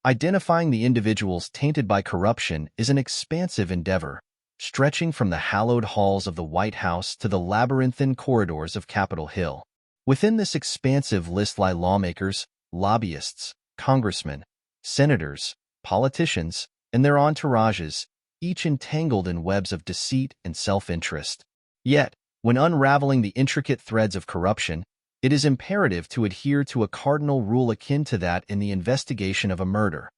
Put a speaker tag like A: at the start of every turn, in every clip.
A: Identifying the individuals tainted by corruption is an expansive endeavor, stretching from the hallowed halls of the White House to the labyrinthine corridors of Capitol Hill. Within this expansive list lie lawmakers, lobbyists, congressmen, senators, politicians, and their entourages, each entangled in webs of deceit and self-interest. Yet, when unraveling the intricate threads of corruption, it is imperative to adhere to a cardinal rule akin to that in the investigation of a murder.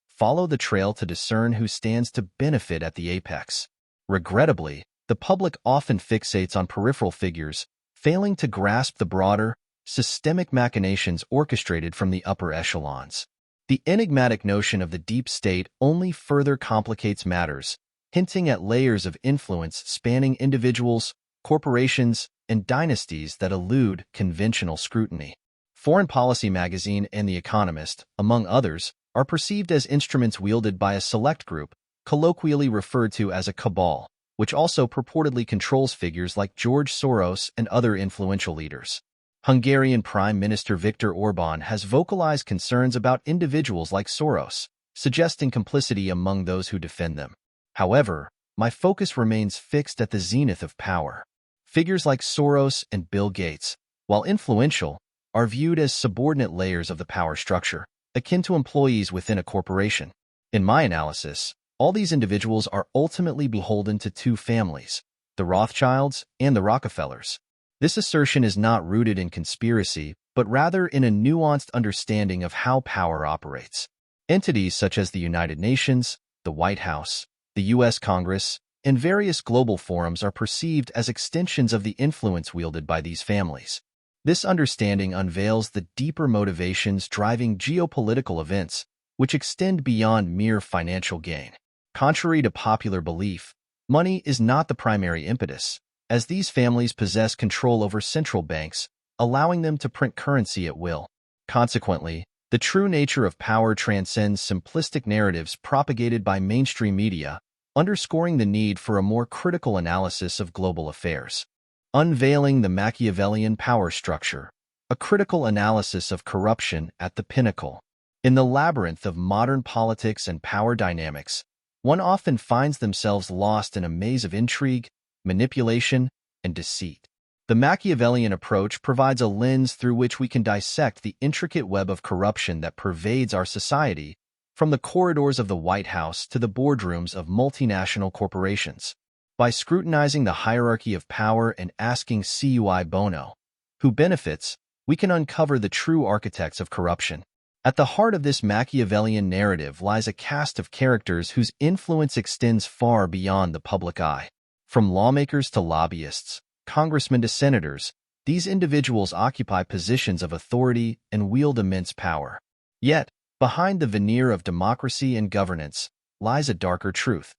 A: Follow the trail to discern who stands to benefit at the apex. Regrettably, the public often fixates on peripheral figures, failing to grasp the broader, systemic machinations orchestrated from the upper echelons. The enigmatic notion of the deep state only further complicates matters, hinting at layers of influence spanning individuals, corporations, and dynasties that elude conventional scrutiny. Foreign Policy magazine and The Economist, among others, are perceived as instruments wielded by a select group, colloquially referred to as a cabal, which also purportedly controls figures like George Soros and other influential leaders. Hungarian Prime Minister Viktor Orbán has vocalized concerns about individuals like Soros, suggesting complicity among those who defend them. However, my focus remains fixed at the zenith of power. Figures like Soros and Bill Gates, while influential, are viewed as subordinate layers of the power structure, akin to employees within a corporation. In my analysis, all these individuals are ultimately beholden to two families, the Rothschilds and the Rockefellers. This assertion is not rooted in conspiracy, but rather in a nuanced understanding of how power operates. Entities such as the United Nations, the White House, the U.S. Congress, and various global forums are perceived as extensions of the influence wielded by these families. This understanding unveils the deeper motivations driving geopolitical events, which extend beyond mere financial gain. Contrary to popular belief, money is not the primary impetus, as these families possess control over central banks, allowing them to print currency at will. Consequently, the true nature of power transcends simplistic narratives propagated by mainstream media, underscoring the need for a more critical analysis of global affairs. Unveiling the Machiavellian power structure, a critical analysis of corruption at the pinnacle. In the labyrinth of modern politics and power dynamics, one often finds themselves lost in a maze of intrigue, manipulation, and deceit. The Machiavellian approach provides a lens through which we can dissect the intricate web of corruption that pervades our society, from the corridors of the White House to the boardrooms of multinational corporations. By scrutinizing the hierarchy of power and asking cui bono, who benefits, we can uncover the true architects of corruption. At the heart of this Machiavellian narrative lies a cast of characters whose influence extends far beyond the public eye. From lawmakers to lobbyists, congressmen to senators, these individuals occupy positions of authority and wield immense power. Yet, behind the veneer of democracy and governance lies a darker truth.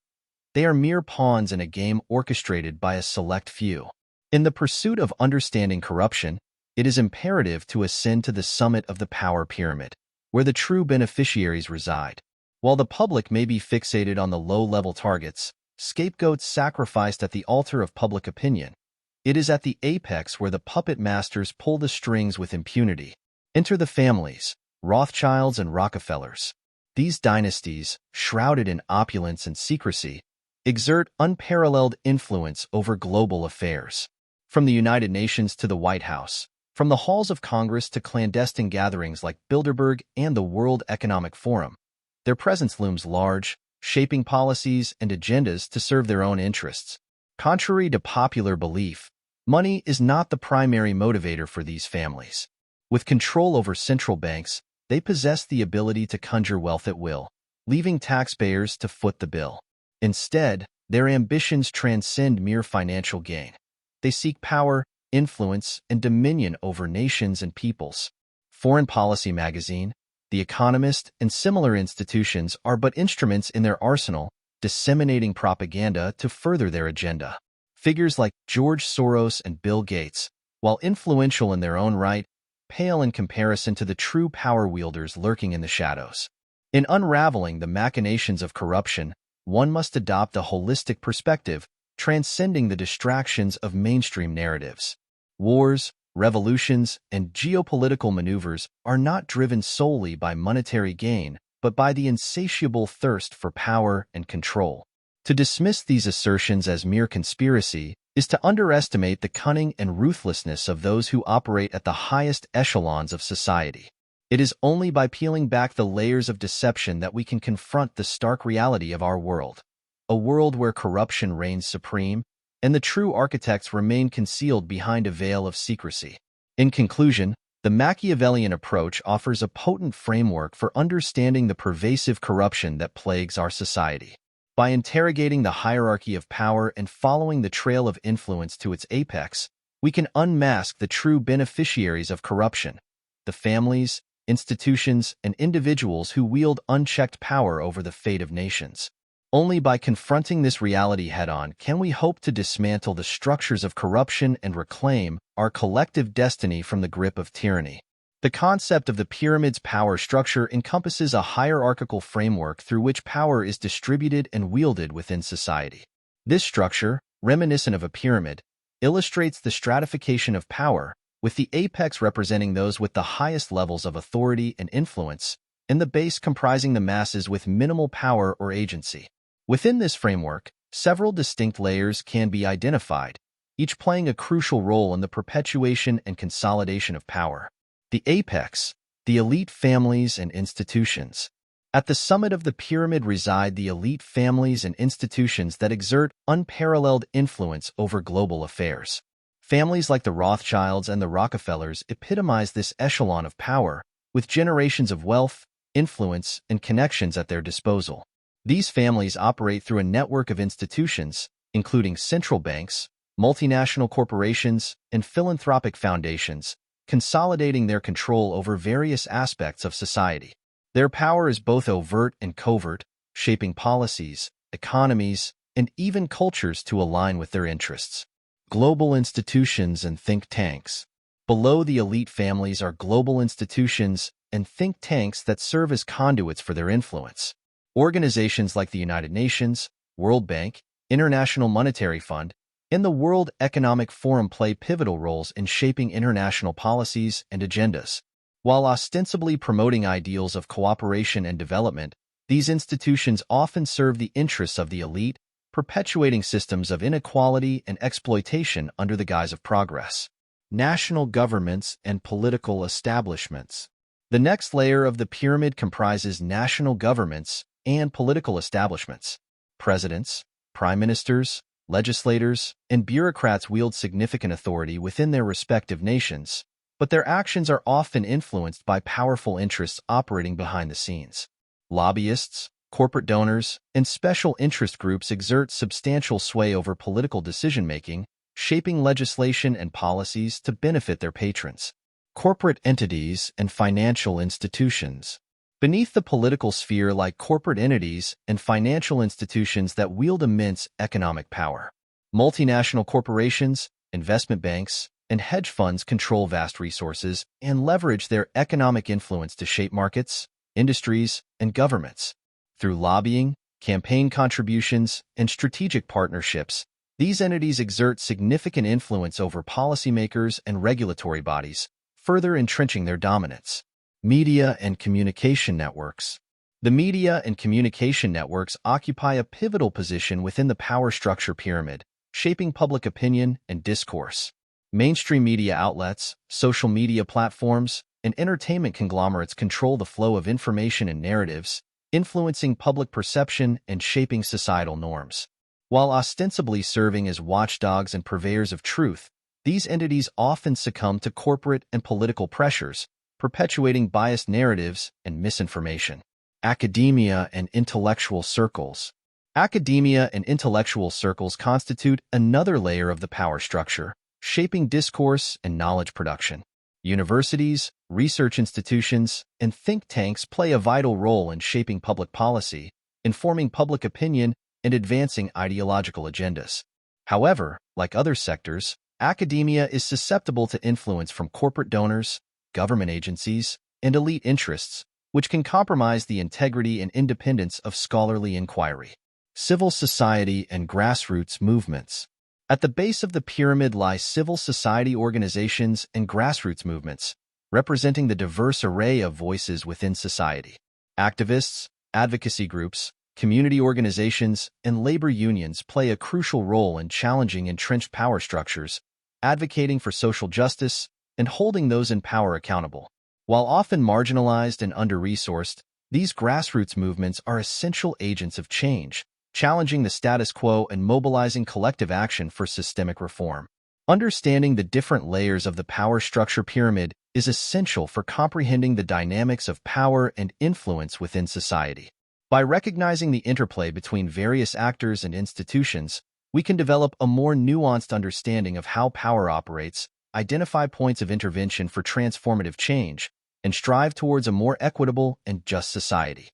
A: They are mere pawns in a game orchestrated by a select few. In the pursuit of understanding corruption, it is imperative to ascend to the summit of the power pyramid, where the true beneficiaries reside. While the public may be fixated on the low-level targets, scapegoats sacrificed at the altar of public opinion, it is at the apex where the puppet masters pull the strings with impunity. Enter the families, Rothschilds and Rockefellers. These dynasties, shrouded in opulence and secrecy, exert unparalleled influence over global affairs. From the United Nations to the White House, from the halls of Congress to clandestine gatherings like Bilderberg and the World Economic Forum, their presence looms large, shaping policies and agendas to serve their own interests. Contrary to popular belief, money is not the primary motivator for these families. With control over central banks, they possess the ability to conjure wealth at will, leaving taxpayers to foot the bill. Instead, their ambitions transcend mere financial gain. They seek power, influence, and dominion over nations and peoples. Foreign Policy magazine, The Economist, and similar institutions are but instruments in their arsenal, disseminating propaganda to further their agenda. Figures like George Soros and Bill Gates, while influential in their own right, pale in comparison to the true power wielders lurking in the shadows. In unraveling the machinations of corruption, one must adopt a holistic perspective, transcending the distractions of mainstream narratives. Wars, revolutions, and geopolitical maneuvers are not driven solely by monetary gain, but by the insatiable thirst for power and control. To dismiss these assertions as mere conspiracy is to underestimate the cunning and ruthlessness of those who operate at the highest echelons of society. It is only by peeling back the layers of deception that we can confront the stark reality of our world, a world where corruption reigns supreme and the true architects remain concealed behind a veil of secrecy. In conclusion, the Machiavellian approach offers a potent framework for understanding the pervasive corruption that plagues our society. By interrogating the hierarchy of power and following the trail of influence to its apex, we can unmask the true beneficiaries of corruption, the families, institutions, and individuals who wield unchecked power over the fate of nations. Only by confronting this reality head-on can we hope to dismantle the structures of corruption and reclaim our collective destiny from the grip of tyranny. The concept of the pyramid's power structure encompasses a hierarchical framework through which power is distributed and wielded within society. This structure, reminiscent of a pyramid, illustrates the stratification of power, with the apex representing those with the highest levels of authority and influence, and the base comprising the masses with minimal power or agency. Within this framework, several distinct layers can be identified, each playing a crucial role in the perpetuation and consolidation of power. The apex, the elite families and institutions. At the summit of the pyramid reside the elite families and institutions that exert unparalleled influence over global affairs. Families like the Rothschilds and the Rockefellers epitomize this echelon of power, with generations of wealth, influence, and connections at their disposal. These families operate through a network of institutions, including central banks, multinational corporations, and philanthropic foundations, consolidating their control over various aspects of society. Their power is both overt and covert, shaping policies, economies, and even cultures to align with their interests. Global institutions and think tanks. Below the elite families are global institutions and think tanks that serve as conduits for their influence. Organizations like the United Nations, World Bank, International Monetary Fund, and the World Economic Forum play pivotal roles in shaping international policies and agendas. While ostensibly promoting ideals of cooperation and development, these institutions often serve the interests of the elite, perpetuating systems of inequality and exploitation under the guise of progress. National governments and political establishments. The next layer of the pyramid comprises national governments and political establishments. Presidents, prime ministers, legislators, and bureaucrats wield significant authority within their respective nations, but their actions are often influenced by powerful interests operating behind the scenes. Lobbyists, corporate donors, and special interest groups exert substantial sway over political decision-making, shaping legislation and policies to benefit their patrons. Corporate entities and financial institutions. Beneath the political sphere lie corporate entities and financial institutions that wield immense economic power. Multinational corporations, investment banks, and hedge funds control vast resources and leverage their economic influence to shape markets, industries, and governments. Through lobbying, campaign contributions, and strategic partnerships, these entities exert significant influence over policymakers and regulatory bodies, further entrenching their dominance. Media and communication networks. The media and communication networks occupy a pivotal position within the power structure pyramid, shaping public opinion and discourse. Mainstream media outlets, social media platforms, and entertainment conglomerates control the flow of information and narratives, influencing public perception and shaping societal norms. While ostensibly serving as watchdogs and purveyors of truth, these entities often succumb to corporate and political pressures, perpetuating biased narratives and misinformation. Academia and intellectual circles. Academia and intellectual circles constitute another layer of the power structure, shaping discourse and knowledge production. Universities, research institutions, and think tanks play a vital role in shaping public policy, informing public opinion, and advancing ideological agendas. However, like other sectors, academia is susceptible to influence from corporate donors, government agencies, and elite interests, which can compromise the integrity and independence of scholarly inquiry. Civil society and grassroots movements. At the base of the pyramid lie civil society organizations and grassroots movements, representing the diverse array of voices within society. Activists, advocacy groups, community organizations, and labor unions play a crucial role in challenging entrenched power structures, advocating for social justice, and holding those in power accountable. While often marginalized and under-resourced, these grassroots movements are essential agents of change, challenging the status quo and mobilizing collective action for systemic reform. Understanding the different layers of the power structure pyramid is essential for comprehending the dynamics of power and influence within society. By recognizing the interplay between various actors and institutions, we can develop a more nuanced understanding of how power operates, identify points of intervention for transformative change, and strive towards a more equitable and just society.